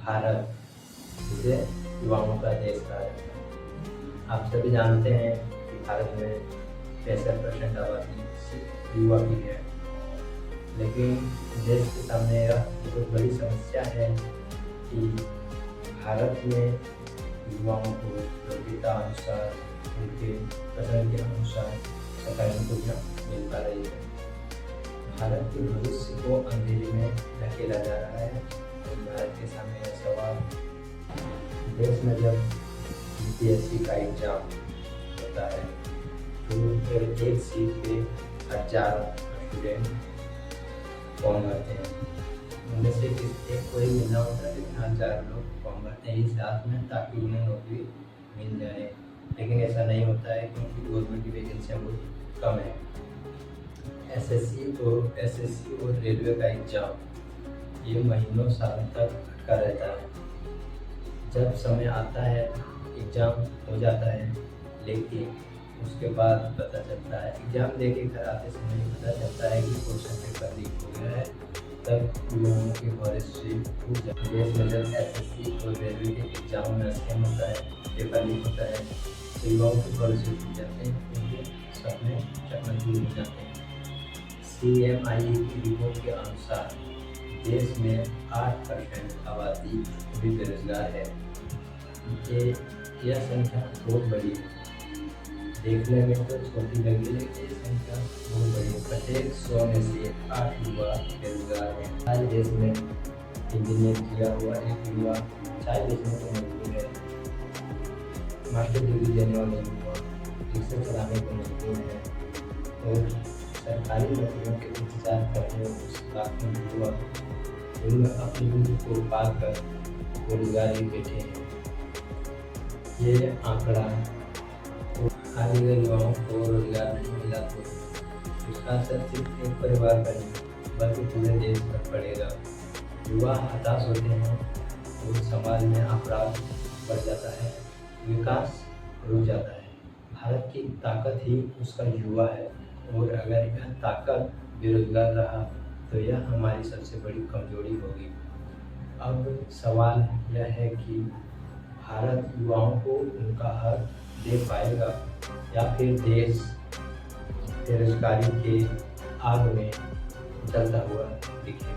भारत, जिसे युवाओं का देश कहा जाता है। आप सभी जानते हैं कि भारत में 65% आबादी युवा की है, लेकिन देश के सामने यह बहुत बड़ी समस्या है कि भारत में युवाओं को योग्यता अनुसार, उनके पसंद के अनुसार सरकारी नौकरियाँ मिल पा रही है। भारत के भविष्य को अंधेरे में धकेला जा रहा है और भारत के सामने यह सवाल, देश में जब यूपीएससी का एग्जाम होता है तो फिर एक सीट पे 1000 स्टूडेंट फॉर्म भरते हैं। उनमें से किसी एक को ही मिलना होता है, लेकिन 1000 लोग फॉर्म भरते हैं इस आस में ताकि उन्हें नौकरी मिल जाए, लेकिन ऐसा नहीं होता है क्योंकि गवर्नमेंट की वैकेंसियाँ बहुत कम है। एसएससी और रेलवे का एग्जाम ये महीनों साल तक अटका रहता है। जब समय आता है एग्ज़ाम हो जाता है, लेकिन उसके बाद पता चलता है, एग्ज़ाम देके घर आते समय पता चलता है कि क्वेश्चन पेपर लीक हो गया है। तब युवाओं के भरोसे से टूट जाते हैं। देश में जब एसएससी और रेलवे के एग्जाम में स्कैम होता है, पेपर लीक होता है, तो युवाओं के भरोसे टूट जाते हैं, क्योंकि सपने चकनाचूर हो जाते हैं। CMIE की रिपोर्ट के अनुसार देश में 8% आबादी भी बेरोजगार है। यह संख्या बहुत बड़ी है। देखने में तो छोटी लगी, लेकिन ये संख्या बहुत बड़ी है। प्रत्येक 100 में से 8 युवा बेरोजगार हैं। आज देश में इंजीनियर किया हुआ एक युवा चाय बेचने को मजबूर है, मास्टर डिग्री देने वाले युवा रिक्शा चलाने को मजबूर है और सरकारी नौकरियों के इंतजार कर रहे उस लाखों युवा उनमें अपनी उम्र को पार कर बेरोजगार ही बैठे हैं। ये आंकड़ा आगे अगर युवाओं को रोजगार नहीं मिला तो उसका असर सिर्फ एक परिवार पर नहीं बल्कि पूरे देश पर पड़ेगा। युवा हताश होते हैं और समाज में अपराध बढ़ जाता है, विकास रुक जाता है। भारत की ताकत ही उसका युवा है और अगर यह ताकत बेरोजगार रहा तो यह हमारी सबसे बड़ी कमजोरी होगी। अब सवाल यह है कि भारत युवाओं को उनका हक दे पाएगा या फिर देश बेरोजगारी के आग में जलता हुआ दिखेगा।